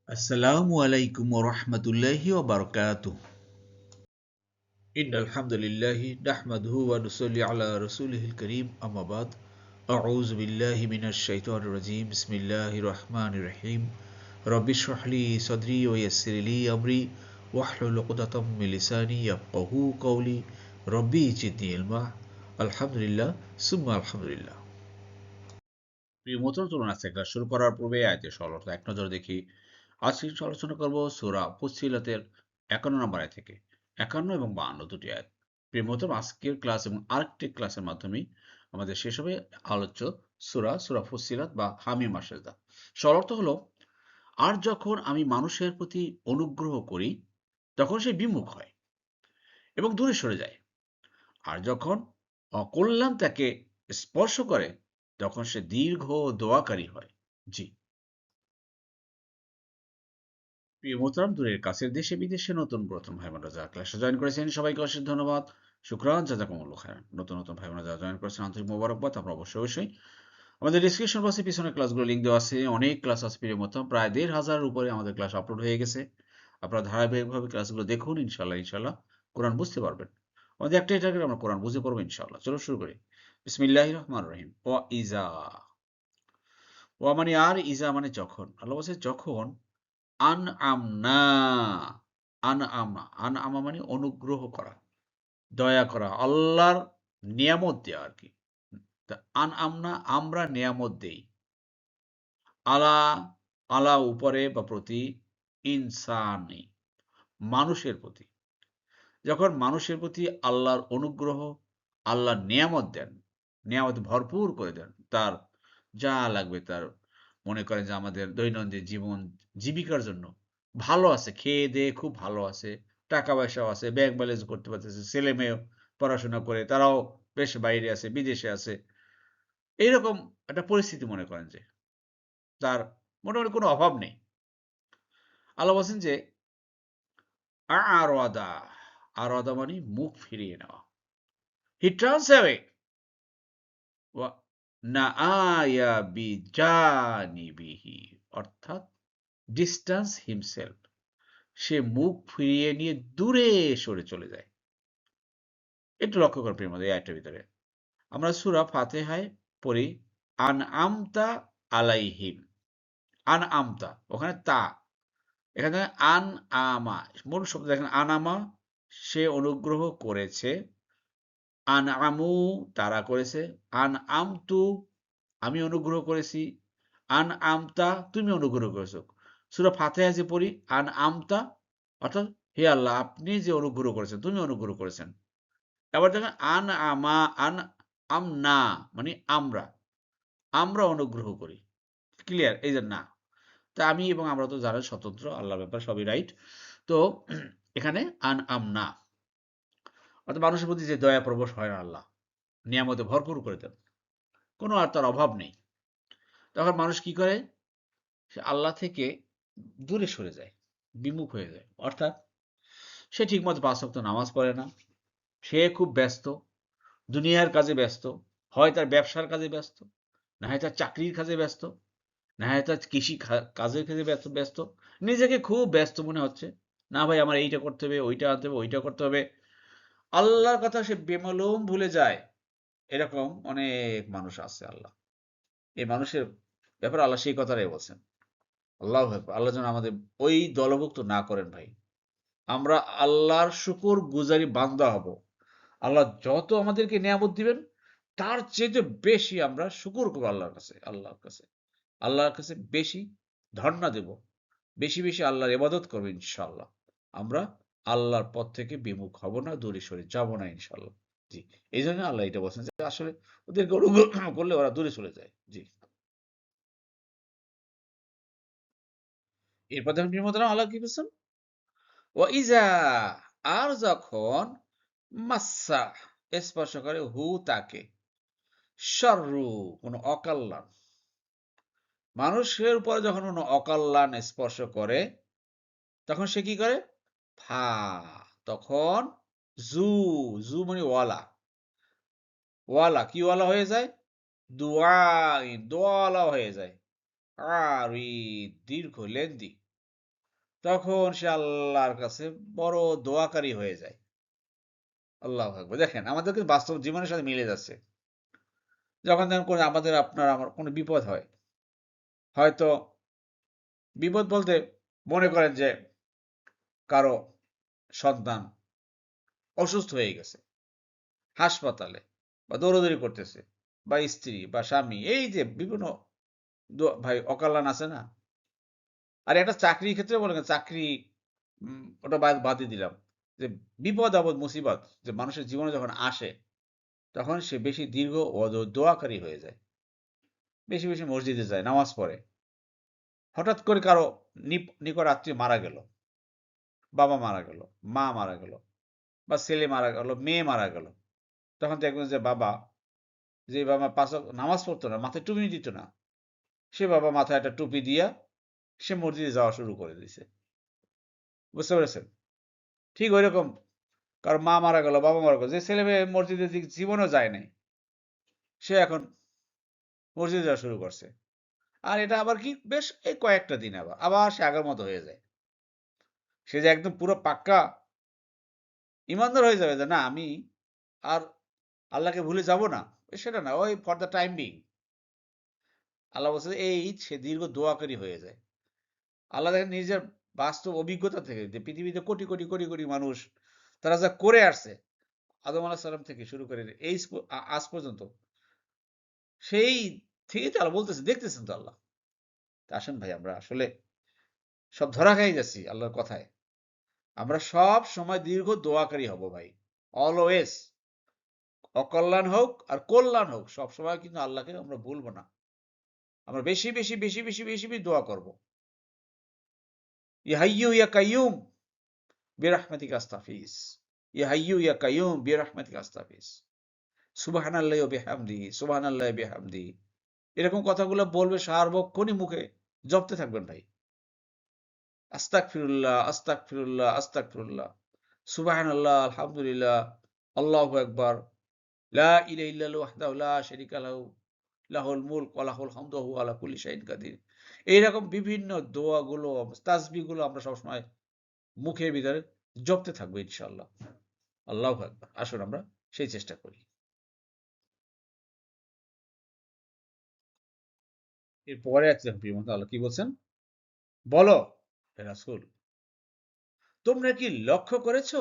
আসসালামু আলাইকুম ওয়া রাহমাতুল্লাহি ওয়া বারাকাতুহু। ইন্নাল হামদুলিল্লাহি নাহমাদুহু ওয়া নুসাল্লি আলা রাসূলিহিল কারীম আম্মা বাদ। আউযু বিল্লাহি মিনাশ শাইতানির রাজীম। বিসমিল্লাহির রাহমানির রাহিম। রব্বি ইশরাহ লি সাদরি ওয়া ইয়াসসির লি আমরি ওয়াহলুল উকদাতাম মিন লিসানি ইয়াফকাহু কওলি। রব্বি জিদনি ইলমা। আলহামদুলিল্লাহ সুম্মা আলহামদুলিল্লাহ। প্রিয় মোহতরম, চলুন আজকে ক্লাস শুরু করার পূর্বে আয়াতের সরলতা এক নজর দেখি। আজকে আলোচনা করব সূরা ফুসসিলাতের ৫১ নম্বর আয়াত থেকে ৫১ এবং ৫২ দুটি আয়াত। প্রিয় মোহতরম, আজকের ক্লাস এবং আরেকটি ক্লাসের মাধ্যমে আমাদের শেষ হবে আলোচ্য সূরা ফুসসিলাত বা হামিম আশ-সাজদা। সরলতা হলো, আর যখন আমি মানুষের প্রতি অনুগ্রহ করি তখন সে বিমুখ হয় এবং দূরে সরে যায়, আর যখন অকল্যাণ তাকে স্পর্শ করে তখন সে দীর্ঘ দোয়াকারী হয়। জি। প্রিয় মোহতারাম, দূরের কাছের দেশে বিদেশে নতুন প্রথম ভাই বোনরা যারা ক্লাসে জয়েন করেছেন সবাইকে অশেষ ধন্যবাদ। শুকরান, জাযাকুমুল্লাহ খাইরান। নতুন নতুন ভাই বোনরা যারা জয়েন করেছেন আন্তরিক মোবারকবাদ। আপনারা অবশ্যই অবশ্যই আমাদের ডিসক্রিপশন বক্সে পিছনে ক্লাসগুলো লিঙ্ক দেওয়া আছে। অনেক ক্লাস আছে প্রিয় মোহতারাম, প্রায় ১,৫০০ উপরে আমাদের ক্লাস আপলোড হয়ে গেছে। আপনারা ধারাবাহিকভাবে ক্লাসগুলো দেখুন, ইনশাল্লাহ ইনশাল্লাহ কোরআন বুঝতে পারবেন। আমাদের একটাই টার্গেট, আমরা কোরআন বুঝে পড়বো ইনশাল্লাহ। চলো শুরু করি। বিসমিল্লাহির রহমানির রহিম। ওয়া ইজা, ওয়া মানে আর, ইজা মানে যখন। আল্লাহ বলছে যখন আনআমনা, আনআমা মানে অনুগ্রহ করা, দয়া করা, আল্লাহর নিয়ামত দেয়া আর কি। তা আনআমনা আমরা নিয়ামত দেই, আলা আলা উপরে বা প্রতি, ইনসানি মানুষের প্রতি। যখন মানুষের প্রতি আল্লাহর অনুগ্রহ, আল্লাহর নিয়ামত দেন, নিয়ামত ভরপুর করে দেন, তার যা লাগবে, তার মনে করেন যে আমাদের দৈনন্দিন জীবন জীবিকার জন্য ভালো আছে, খেয়ে দেয়ে খুব ভালো আছে, টাকা পয়সাও আছে, ব্যাংক ব্যালেন্স করতে পারতেছে, ছেলে মেয়েও পড়াশোনা করে তারাও বেশ বাইরে আছে, বিদেশে আছে, এইরকম একটা পরিস্থিতি মনে করেন যে তার মোটামুটি কোনো অভাব নেই। আল্লাহ বলছেন যে আরওয়াদা, আরওয়াদা মানে মুখ ফিরিয়ে নেওয়া। হি টার্নস অ্যাওয়ে ওয়া নাআয়া বিজানিবিহি, অর্থাৎ ডিসট্যান্স হিমসেলফ, সে মুখ ফিরিয়ে নিয়ে দূরে সরে চলে যায়। একটু লক্ষ্য কর প্রিয় এই আয়াতটার ভিতরে আমরা সূরা ফাতিহায় পড়ি আনআমতা আলাইহিম। আনআমতা ওখানে তা, এখানে আনআমা মূল শব্দ দেখেন, আনামা সে অনুগ্রহ করেছে, আনআমু তারা করেছে, আনআমতু আমি অনুগ্রহ করেছি, আনআমতা তুমি অনুগ্রহ করেছো। সূরা ফাতিহা যে পড়ি আনআমতা, অর্থাৎ হে আল্লাহ আপনি যে অনুগ্রহ করেছেন, তুমি অনুগ্রহ করেছেন। এবার দেখেন আনআমা, আমনা মানে আমরা, আমরা অনুগ্রহ করি। ক্লিয়ার? এই যে না। তা আমি এবং আমরা তো জানেন স্বতন্ত্র, আল্লাহর ব্যাপার সবই রাইট। তো এখানে আনআমনা অর্থাৎ মানুষের প্রতি যে দয়া প্রবশ হয় আল্লাহ, নিয়ামতে ভরপুর করে দেন, কোনো আর তার অভাব নেই। তখন মানুষ কি করে? সে আল্লাহ থেকে দূরে সরে যায়, বিমুখ হয়ে যায়। অর্থাৎ সে ঠিকমতো ৫ ওয়াক্ত নামাজ পড়ে না, সে খুব ব্যস্ত, দুনিয়ার কাজে ব্যস্ত, হয় তার ব্যবসার কাজে ব্যস্ত, না হয় তার চাকরির কাজে ব্যস্ত, না হয় তার কৃষি কাজের কাজে ব্যস্ত। নিজেকে খুব ব্যস্ত মনে হচ্ছে, না ভাই আমার এইটা করতে হবে, ওইটা আনতে হবে, ওইটা করতে হবে। আল্লাহর কথা সে বেমালুম ভুলে যায়। এরকম অনেক মানুষ আছে। আল্লাহ এই মানুষের ব্যাপারে আল্লাহ সেই কথাটাই বলছেন। আল্লাহু আকবার। আল্লাহ যেন আমাদের ওই দলভুক্ত না করেন ভাই। আমরা আল্লাহর শুকর গুজারি বান্দা হব। আল্লাহ যত আমাদেরকে নিয়ামত দিবেন তার চাইতে বেশি আমরা শুকর করব আল্লাহর কাছে, আল্লাহর কাছে বেশি ধর্ণা দেব, বেশি বেশি আল্লাহর ইবাদত করবো ইনশাআল্লাহ। আমরা আল্লাহর পথ থেকে বিমুখ হব না, দূরে সরে যাব না ইনশাআল্লাহ। জি। এই জন্য আল্লাহ এটা বলছেন যে আসলে ওদেরকে অনুগ্রহ করলে ওরা দূরে চলে যায়। জি। এরপর দেখেন প্রিয় মোহতারাম, আল্লাহ কি বলছেন? ওয়া ইজা, আর যখন মাস্সা স্পর্শ করে হু তাকে, শাররু কোনো অকল্যাণ, মানুষের উপরে যখন কোনো অকল্যাণ স্পর্শ করে তখন সে কি করে? ফা, তখন জু, জু মানে ওয়ালা, ওয়ালা কি ওয়ালা হয়ে যায়? দুআইন দোয়ালা হয়ে যায়। আরি দীর্ঘ লেন্দি, তখন সে আল্লাহর কাছে বড় দোয়াকারী হয়ে যায়। আল্লাহু আকবার। দেখেন আমাদের কিন্তু বাস্তব জীবনের সাথে মিলে যাচ্ছে। যখন দেখেন আমাদের আপনার আমার কোনো বিপদ হয়, হয়তো বিপদ বলতে মনে করেন যে কারো সন্তান অসুস্থ হয়ে গেছে হাসপাতালে, বা দৌড়াদৌড়ি করতেছে, বা স্ত্রী বা স্বামী, এই যে বিভিন্ন ভাই অকাল্যাণ আছে না? আর একটা চাকরির ক্ষেত্রে বলেন, চাকরি ওটা বাদই দিলাম। যে বিপদ আপদ মুসিবত যে মানুষের জীবনে যখন আসে, তখন সে বেশি দীর্ঘ দোয়াকারী হয়ে যায়। বেশি, বেশি মসজিদে যায়, নামাজ পড়ে। হঠাৎ করে কারো নিকট আত্মীয় মারা গেল, বাবা মারা গেল, মা মারা গেল, বা ছেলে মারা গেল, মেয়ে মারা গেল। তখন দেখবেন যে বাবা, যে বাবা ৫ ওয়াক্ত নামাজ পড়তো না, মাথায় টুপি দিত না, সে বাবা মাথায় একটা টুপি দিয়া সে মসজিদে যাওয়া শুরু করে দিছে। বুঝতে পেরেছেন? ঠিক ঐরকম কারো মা মারা গেল, বাবা মারা গেল, যে ছেলে-মেয়ে মসজিদে জীবনেও যায় নাই, সে এখন মসজিদে যাওয়া শুরু করছে। আর এটা আবার কি বেশ এই কয়েকটা দিন আবার সে আগের মতো হয়ে যায়। সে যে একদম পুরো পাক্কা ইমানদার হয়ে যাবে যে না আমি আর আল্লাহকে ভুলে যাব না, সেটা না। ওই ফর দ্য টাইম বিং আল্লাহ বলছে এই সে দীর্ঘ দোয়াকারী হয়ে যায়। আল্লাহ দেখেন নিজের বাস্তব অভিজ্ঞতা থেকে যে পৃথিবীতে কোটি, কোটি, কোটি, কোটি মানুষ তারা যা করে আসছে আদম আলাহিস সালাম থেকে শুরু করে এই আজ পর্যন্ত, সেই থেকেই তো আল্লাহ বলতেছে, দেখতেছেন তো আল্লাহ। তা আসেন ভাই আমরা আসলে সব ধরা খাই যাচ্ছি আল্লাহর কথায়। আমরা সব সময় দীর্ঘ দোয়াকারী হব ভাই। অলওয়েজ। অকল্যাণ হোক আর কল্যাণ হোক, সবসময় কিন্তু আল্লাহকে আমরা ভুলব না। আমরা বেশি, বেশি, বেশি, বেশি, বেশি, বেশি দোয়া করব। ইয়া হাইয়্যু ইয়া কাইয়্যুম বিরহমাতিকা আস্তাগফিস। ইয়া হাইয়্যু ইয়া কাইয়্যুম বিরহমাতিকা আস্তাগফিস। সুবহানাল্লাহি ওয়া বিহামদিহি, সুবহানাল্লাহি বিহামদিহি। এরকম কথাগুলো বলবে সার্বক্ষণই মুখে জপতে থাকবেন ভাই। আস্তাগফিরুল্লাহ, আস্তাগফিরুল্লাহ, আস্তাগফিরুল্লাহ। সুবহানাল্লাহ, আলহামদুলিল্লাহ, আল্লাহু আকবার। লা ইলাহা ইল্লাল্লাহু ওয়াহদাহু লা শারীকা লাহু, লাহুল মুলক ওয়া লাহুল হামদু ওয়া হুয়া আলা কুল্লি শাইইন কাদির। এইরকম বিভিন্ন দোয়াগুলো, তাসবিহগুলো আমরা সবসময় মুখের ভিতরে জপতে থাকবো ইনশাআল্লাহ। আল্লাহু আকবার। আসুন আমরা সেই চেষ্টা করি। এরপরে আছে প্রিয়মত আল্লাহ কি বলছেন? বলো হে রাসূল, তোমরা কি লক্ষ্য করেছো,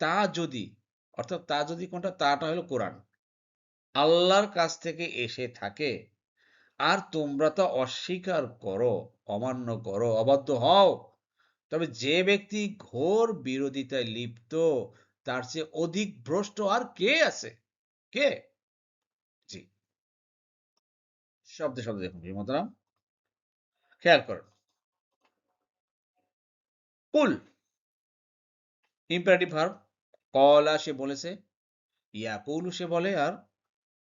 তা যদি, অর্থাৎ তা যদি কোনটা, তাটা হলো কোরআন, আল্লাহর কাছ থেকে এসে থাকে, আর তোমরা তা অস্বীকার করো, অমান্য করো, অবাধ্য হও, তবে যে ব্যক্তি ঘোর বিরোধিতায় লিপ্ত, তার চেয়ে অধিক ভ্রষ্ট আর কে আছে? কে? জি, শব্দে শব্দে দেখুন প্রিয়মতরাম, খেয়াল করেন। কুল ইম্পারেটিভ ভার্ব, কলা সে বলেছে, ইয়াকুলু সে বলে, আর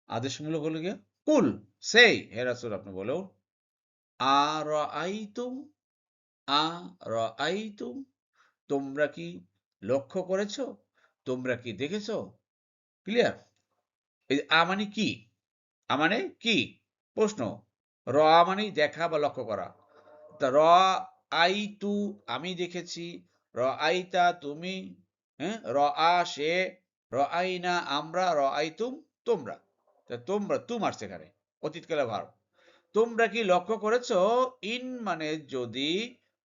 আদেশমূলক হলো গিয়ে কুল, সেই হে রাসূল আপনি বলেন, আরাআইতুম, আরাআইতুম, তোমরা কি লক্ষ্য করেছো? তোমরা কি দেখেছো? ক্লিয়ার? এই যে মানে কি? মানে কি? প্রশ্ন। মানেই দেখা বা লক্ষ্য করা। তা আইতু আমি দেখেছি, আইতা তুমি, হ্যাঁ? সে, আইনা আমরা, আইতুম তোমরা। তা তোমরা আসছে এখানে। অতীতকালে ভার্ব। তোমরা কি লক্ষ্য করেছো? ইন মানে যদি,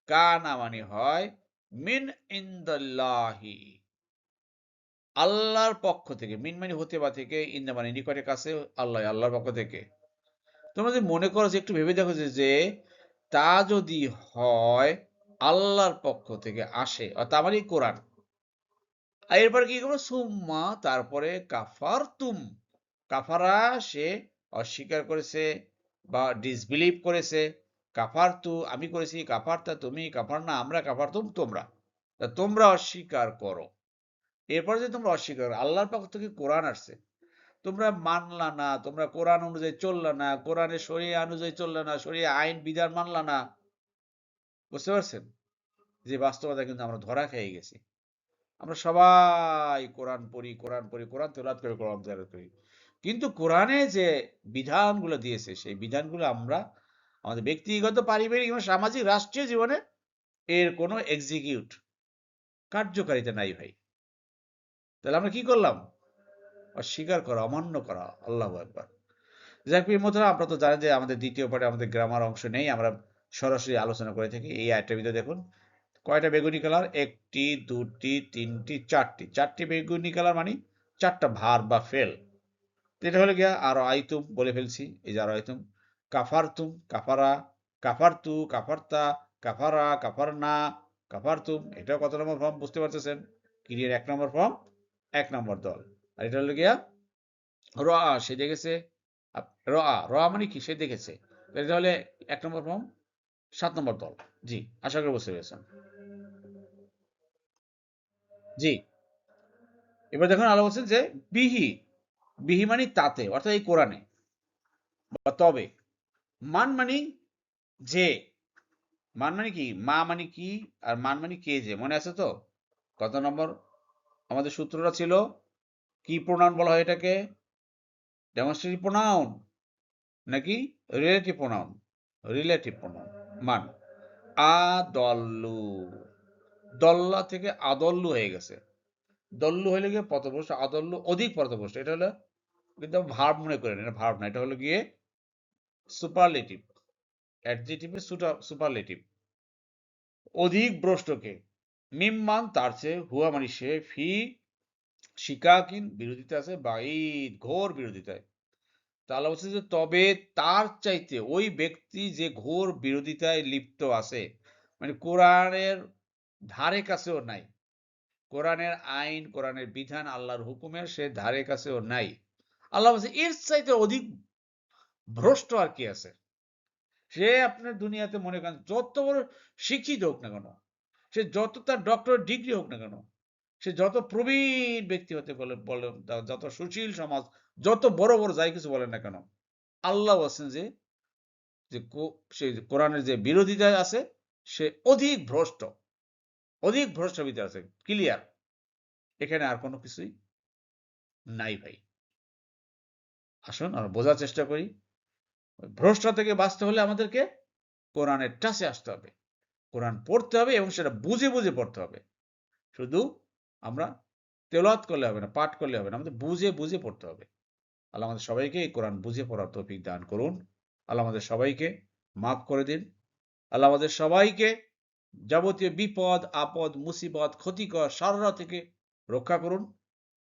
কানা মানে হয়, মিন ইনদাল্লাহি আল্লাহর পক্ষ থেকে, মিন মানে হতে বা থেকে, ইন্দা মানে নিকটের কাছে, আল্লাহর পক্ষ থেকে। তোমরা যদি মনে করো যে একটু ভেবে দেখো যে তা যদি হয় আল্লাহর পক্ষ থেকে আসে, তার মানে কোরআন। আর এরপরে কি করবো? সুম্মা তারপরে কাফারতুম, কাফারা সে অস্বীকার করেছে বা ডিসবিলিভ করেছে, কাফারতু আমি করেছি, কাফারতা তুমি, কাফারনা আমরা, কাফারতুম তোমরা। তা তোমরা অস্বীকার করো। এরপরে যে তোমরা অস্বীকার করো, আল্লাহর পক্ষ থেকে কোরআন আসছে, তোমরা মানলা না, তোমরা কোরআন অনুযায়ী চললা না, কোরআনের শরিয়া অনুযায়ী চললা না, শরিয়া আইন বিধান মানলা না। বুঝতে পারছেন যে বাস্তবতা কিন্তু আমরা ধরা খেয়ে গেছি। আমরা সবাই কোরআন পড়ি, কোরআন পড়ি, কোরআন তেলাওয়াত করি, কোরআন তেলাওয়াত করি, কিন্তু কোরআনে যে বিধানগুলো দিয়েছে সেই বিধানগুলো আমরা আমাদের ব্যক্তিগত, পারিবারিক এবং সামাজিক রাষ্ট্রীয় জীবনে এর কোনো এক্সিকিউট কার্যকারিতা নাই ভাই। তাহলে আমরা কি করলাম? অস্বীকার করা, অমান্য করা। আল্লাহু আকবার। যাক প্রিয় বন্ধুরা, আপনারা তো জানেন যে আমাদের দ্বিতীয় পার্টে আমাদের গ্রামার অংশ নেই, আমরা সরাসরি আলোচনা করে থাকি। এই আয়াতটার ভিতরে দেখুন কয়টা বেগুনি কালার? একটি, দুটি, তিনটি, চারটি। চারটি বেগুনি কালার মানে চারটা ভার বা ফেল। এটা হলো গিয়া আর আইতুম, বলে ফেলছি, এই যে আর আইতুম। কাফারতুম, কাফারা, কাফারতু, কাফারতা, কাফারা, কাফারনা, কাফারতুম। এটাও কত নম্বর ফর্ম বুঝতে পারতেছেন? ক্রিয়ার 1 নম্বর ফর্ম, 1 নম্বর দল। আর এটা হলো গিয়া রা, সে দেখেছে। রা মানে কি? সে দেখেছে। এটা হলে 1 নম্বর ফর্ম, 7 নম্বর দল। জি, আশা করি বুঝতে পেরেছেন। জি, এবার দেখুন আল্লাহ বলছেন যে বিহি, বিহি মানে তাতে, অর্থাৎ এই কোরআনে বা তবে। মান মানে যে, মান মানে কি? মা মানে কি আর মান মানে কে যে, মনে আছে তো? কত নম্বর আমাদের সূত্রটা ছিল? কি প্রোনাউন বলা হয় এটাকে? ডেমনস্ট্রেটিভ প্রোনাউন নাকি রিলেটিভ প্রোনাউন? Relative pronoun. মান। আদল্লু, দল্লা থেকে আদল্লু হয়ে গেছে। দল্লু হইলে গিয়ে পথভ্রষ্ট, আদল্লু অধিক পথভ্রষ্ট। এটা হলো কিন্তু ভার্ব মনে করেন, এটা ভার্ব না, এটা হলো গিয়ে সুপারলেটিভ, অ্যাডজেক্টিভের সুপারলেটিভ। অধিক ভ্রষ্টকে, মিম্মান তার চেয়ে, হুয়া মানে সে, ফি শিকাকিন বিরোধিতা আছে, বাঈদ ঘোর বিরোধিতায়। তাহলে বলছে যে তবে তার চাইতে ওই ব্যক্তি যে ঘোর বিরোধিতায় লিপ্ত আছে, মানে কোরআনের ধারে কাছেও নাই, কোরআনের আইন, কোরআনের বিধান, আল্লাহর হুকুমের সে ধারে কাছেও নাই। আল্লাহ বলছে এর চাইতে অধিক ভ্রষ্ট আর কি আছে? সে আপনার দুনিয়াতে মনে করেন যত বড় শিক্ষিত হোক না কেন, সে যত তার ডক্টর ডিগ্রি হোক না কেন, সে যত প্রবীণ ব্যক্তি হতে বলে, যত সুশীল সমাজ, যত বড় বড় যাই কিছু বলেন না কেন, আল্লাহ বলছেন যে যে সে কোরআনের যে বিরোধিতা আছে, সে অধিক ভ্রষ্ট, অধিক ভ্রষ্ট ভিতরে আছে। ক্লিয়ার, এখানে আর কোনো কিছুই নাই ভাই। আসুন আমরা বোঝার চেষ্টা করি। ভ্রষ্ট থেকে বাঁচতে হলে আমাদেরকে কোরআনের টাচে আসতে হবে, কোরআন পড়তে হবে এবং সেটা বুঝে বুঝে পড়তে হবে। শুধু আমরা তেলাওয়াত করলে হবে না, পাঠ করলে হবে না, আমাদের বুঝে বুঝে পড়তে হবে। আল্লাহ আমাদের সবাইকে এই কোরআন বুঝে পড়ার তৌফিক দান করুন। আল্লাহ আমাদের সবাইকে মাফ করে দিন। আল্লাহ আমাদের সবাইকে যাবতীয় বিপদ, আপদ, মুসিবত, ক্ষতিকর শাররা থেকে রক্ষা করুন।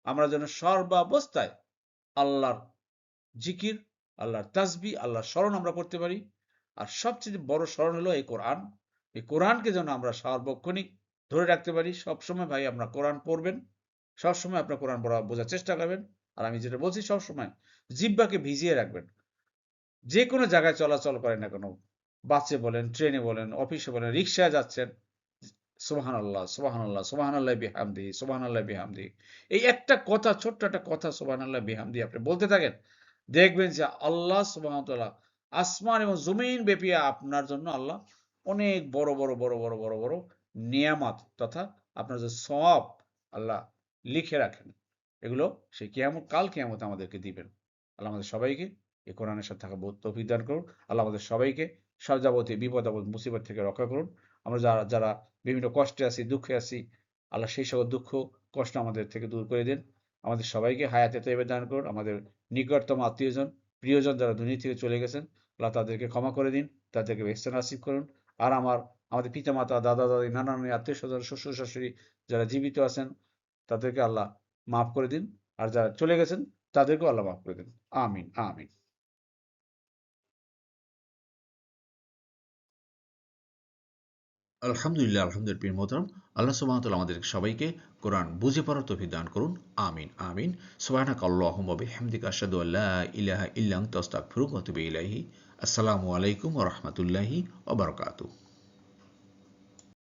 আমরা যেন সর্বাবস্থায় আল্লাহর জিকির, আল্লাহর তাসবিহ, আল্লাহর স্মরণ আমরা করতে পারি। আর সবচেয়ে বড় স্মরণ হলো এই কোরআন। এই কোরআনকে যেন আমরা সার্বক্ষণিক ধরে রাখতে পারি। সবসময় ভাই আপনার কোরআন পড়বেন, সবসময় আপনার কোরআন পড়া বোঝার চেষ্টা করবেন। আর আমি যেটা বলছি, সবসময় জিহ্বাকে ভিজিয়ে রাখবেন। যে কোনো জায়গায় চলাচল করেন না কেন, বাসে বলেন, ট্রেনে বলেন, অফিসে বলেন, রিক্সায় যাচ্ছেন, সুবহানাল্লাহ, সুবহানাল্লাহ, সুবহানাল্লাহি বিহামদিহি, সুবহানাল্লাহি বিহামদিহি, এই একটা কথা, ছোট্ট একটা কথা সুবহানাল্লাহি বিহামদিহি আপনি বলতে থাকেন, দেখবেন যে আল্লাহ সুবহানাহু ওয়া তাআলা আসমান এবং জমিন ব্যাপী আপনার জন্য আল্লাহ অনেক বড় বড় বড় বড় বড় বড় নিয়ামত তথা আপনার যে সওয়াব আল্লাহ লিখে রাখেন, এগুলো সেই কিয়ামত, কাল কিয়ামতে আমাদেরকে দিবেন। আল্লাহ আমাদের সবাইকে এই কোরআনের সাথে থাকা তৌফিক দান করুন। আল্লাহ আমাদের সবাইকে সব যাবতীয় বিপদ আপদ মুসিবত থেকে রক্ষা করুন। আমরা যারা যারা বিভিন্ন কষ্টে আছি, দুঃখে আছি, আল্লাহ সেই সকল দুঃখ কষ্ট আমাদের থেকে দূর করে দিন। আমাদের সবাইকে হায়াতে তৈয়বা দান করুন। আমাদের নিকটতম আত্মীয়জন, প্রিয়জন যারা দুনিয়া থেকে চলে গেছেন, আল্লাহ তাদেরকে ক্ষমা করে দিন, তাদেরকে ইহসান নসিব করুন। আর আমাদের পিতামাতা, দাদা দাদি, নানা নানি, আত্মীয় স্বজন, শ্বশুর শাশুড়ি যারা জীবিত আছেন, তাদেরকে আল্লাহ মাফ করে দিন। আর যারা চলে গেছেন তাদেরকেও আল্লাহ মাফ করে দিন। আমিন, আমিন। আলহামদুলিল্লাহ, আলহামদুলিল্লাহ প্রিয় মোহতারাম, আল্লাহ সুবহানাহু ওয়া তাআলা আমাদের সবাইকে কোরআন বুঝে পড়ার তৌফিক দান করুন। আমিন, আমিন। সুবহানাকা আল্লাহুম্মা বিহামদিকা আশহাদু আল্লা ইলাহা ইল্লা আনতা আস্তাগফিরুকা ওয়া আতুবু ইলাইহি। আসসালামু আলাইকুম ওয়া রাহমাতুল্লাহি ওয়া বারাকাতুহু।